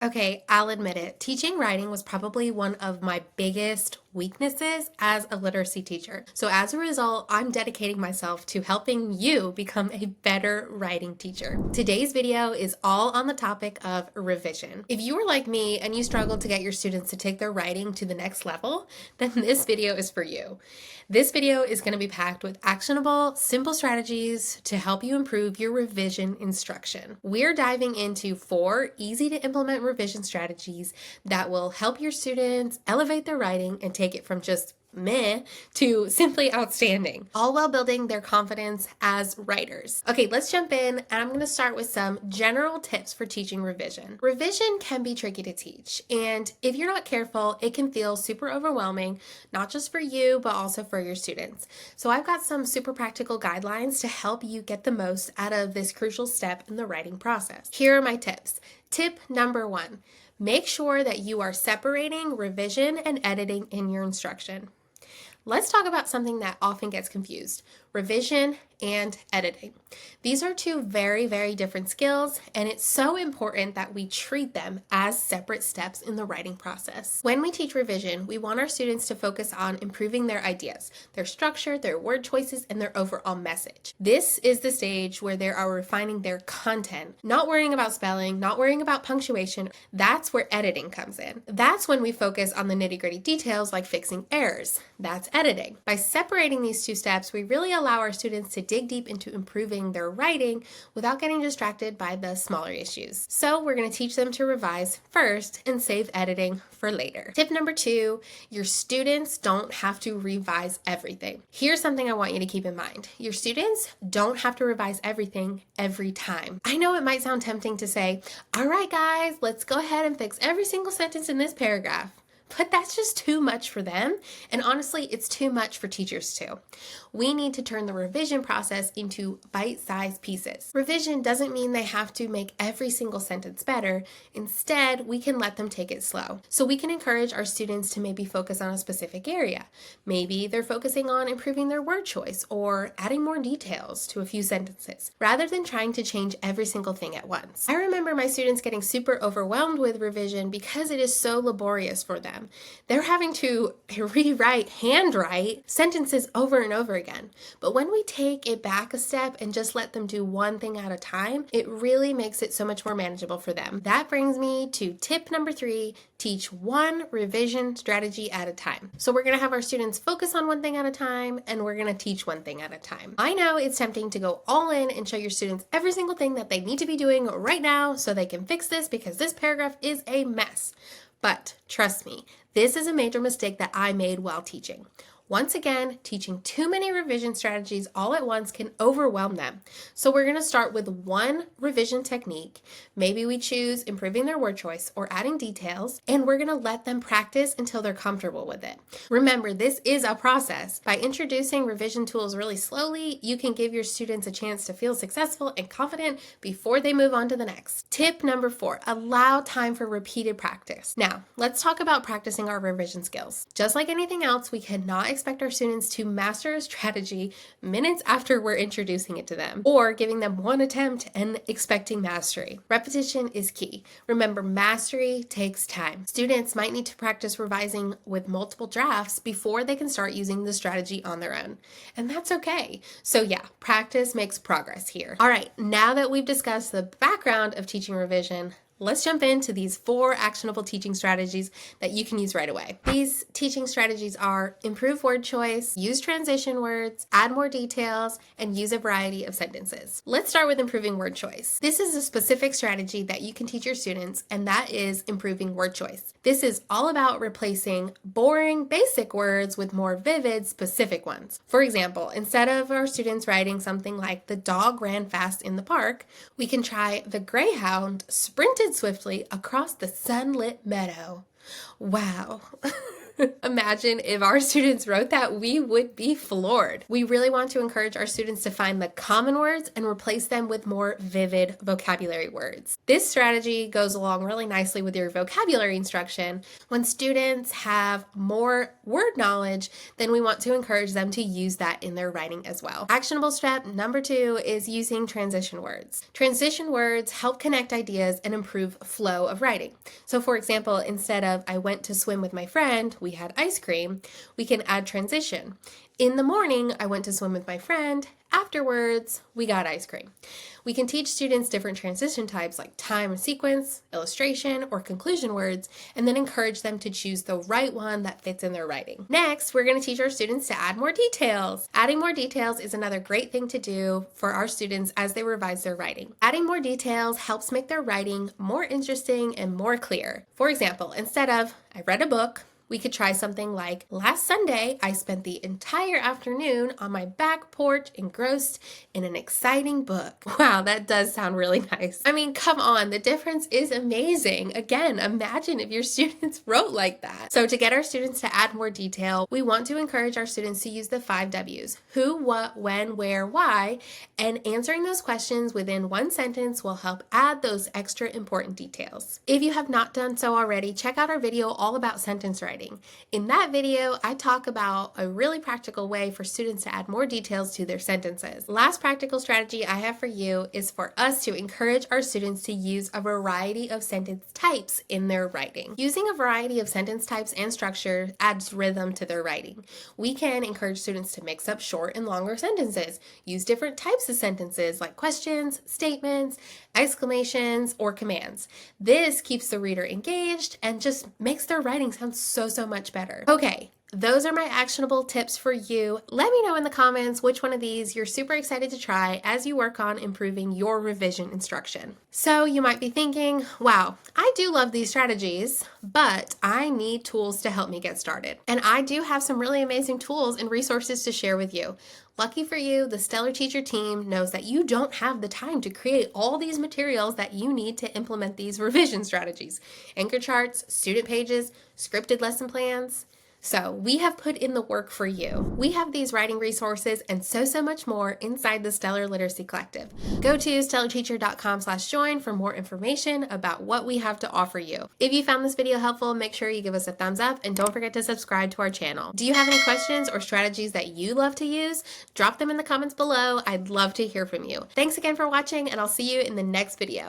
Okay, I'll admit it. Teaching writing was probably one of my biggest weaknesses as a literacy teacher. So as a result, I'm dedicating myself to helping you become a better writing teacher. Today's video is all on the topic of revision. If you are like me and you struggle to get your students to take their writing to the next level, then this video is for you. This video is going to be packed with actionable, simple strategies to help you improve your revision instruction. We're diving into 4 easy to implement revision strategies that will help your students elevate their writing and take it from just meh to simply outstanding, all while building their confidence as writers. Okay, let's jump in, and I'm going to start with some general tips for teaching revision. Revision can be tricky to teach, and if you're not careful, it can feel super overwhelming, not just for you, but also for your students. So I've got some super practical guidelines to help you get the most out of this crucial step in the writing process. Here are my tips. Tip number 1. Make sure that you are separating revision and editing in your instruction. Let's talk about something that often gets confused: revision and editing. These are 2 very, very different skills, and it's so important that we treat them as separate steps in the writing process. When we teach revision, we want our students to focus on improving their ideas, their structure, their word choices, and their overall message. This is the stage where they are refining their content, not worrying about spelling, not worrying about punctuation. That's where editing comes in. That's when we focus on the nitty-gritty details like fixing errors. That's editing. By separating these 2 steps, we really allow our students to dig deep into improving their writing without getting distracted by the smaller issues. So we're going to teach them to revise first and save editing for later. Tip number 2, your students don't have to revise everything. Here's something I want you to keep in mind. Your students don't have to revise everything every time. I know it might sound tempting to say, all right guys, let's go ahead and fix every single sentence in this paragraph. But that's just too much for them, and honestly, it's too much for teachers too. We need to turn the revision process into bite-sized pieces. Revision doesn't mean they have to make every single sentence better. Instead, we can let them take it slow. So we can encourage our students to maybe focus on a specific area. Maybe they're focusing on improving their word choice or adding more details to a few sentences, rather than trying to change every single thing at once. I remember my students getting super overwhelmed with revision because it is so laborious for them. They're having to handwrite sentences over and over again. But when we take it back a step and just let them do one thing at a time, it really makes it so much more manageable for them. That brings me to tip number 3, teach one revision strategy at a time. So we're going to have our students focus on one thing at a time, and we're going to teach one thing at a time. I know it's tempting to go all in and show your students every single thing that they need to be doing right now so they can fix this because this paragraph is a mess. But trust me, this is a major mistake that I made while teaching. Once again, teaching too many revision strategies all at once can overwhelm them. So we're going to start with one revision technique. Maybe we choose improving their word choice or adding details, and we're going to let them practice until they're comfortable with it. Remember, this is a process. By introducing revision tools really slowly, you can give your students a chance to feel successful and confident before they move on to the next. Tip number 4, allow time for repeated practice. Now, let's talk about practicing our revision skills. Just like anything else, we cannot expect our students to master a strategy minutes after we're introducing it to them, or giving them one attempt and expecting mastery. Repetition is key. Remember, mastery takes time. Students might need to practice revising with multiple drafts before they can start using the strategy on their own. And that's okay. So yeah, practice makes progress here. All right, now that we've discussed the background of teaching revision, let's jump into these 4 actionable teaching strategies that you can use right away. These teaching strategies are improve word choice, use transition words, add more details, and use a variety of sentences. Let's start with improving word choice. This is a specific strategy that you can teach your students, and that is improving word choice. This is all about replacing boring, basic words with more vivid, specific ones. For example, instead of our students writing something like "the dog ran fast in the park," we can try "the greyhound sprinted swiftly across the sunlit meadow." Wow. Imagine if our students wrote that, we would be floored. We really want to encourage our students to find the common words and replace them with more vivid vocabulary words. This strategy goes along really nicely with your vocabulary instruction. When students have more word knowledge, then we want to encourage them to use that in their writing as well. Actionable step number 2 is using transition words. Transition words help connect ideas and improve flow of writing. So for example, instead of I went to swim with my friend, we had ice cream, we can add transition. In the morning, I went to swim with my friend. Afterwards, we got ice cream. We can teach students different transition types like time and sequence, illustration, or conclusion words, and then encourage them to choose the right one that fits in their writing. Next, we're going to teach our students to add more details. Adding more details is another great thing to do for our students as they revise their writing. Adding more details helps make their writing more interesting and more clear. For example, instead of, I read a book, we could try something like, last Sunday, I spent the entire afternoon on my back porch engrossed in an exciting book. Wow, that does sound really nice. I mean, come on, the difference is amazing. Again, imagine if your students wrote like that. So to get our students to add more detail, we want to encourage our students to use the 5 W's: who, what, when, where, why, and answering those questions within one sentence will help add those extra important details. If you have not done so already, check out our video all about sentence writing. In that video, I talk about a really practical way for students to add more details to their sentences. Last practical strategy I have for you is for us to encourage our students to use a variety of sentence types in their writing. Using a variety of sentence types and structure adds rhythm to their writing. We can encourage students to mix up short and longer sentences, use different types of sentences like questions, statements, exclamations, or commands. This keeps the reader engaged and just makes their writing sound so much better. Okay, those are my actionable tips for you. Let me know in the comments which one of these you're super excited to try as you work on improving your revision instruction. So you might be thinking, wow, I do love these strategies, but I need tools to help me get started. And I do have some really amazing tools and resources to share with you. Lucky for you, the Stellar Teacher team knows that you don't have the time to create all these materials that you need to implement these revision strategies. Anchor charts, student pages, scripted lesson plans. So we have put in the work for you. We have these writing resources and so much more inside the Stellar Literacy Collective. Go to stellarteacher.com/join for more information about what we have to offer you. If you found this video helpful, make sure you give us a thumbs up and don't forget to subscribe to our channel. Do you have any questions or strategies that you love to use? Drop them in the comments below. I'd love to hear from you. Thanks again for watching, and I'll see you in the next video.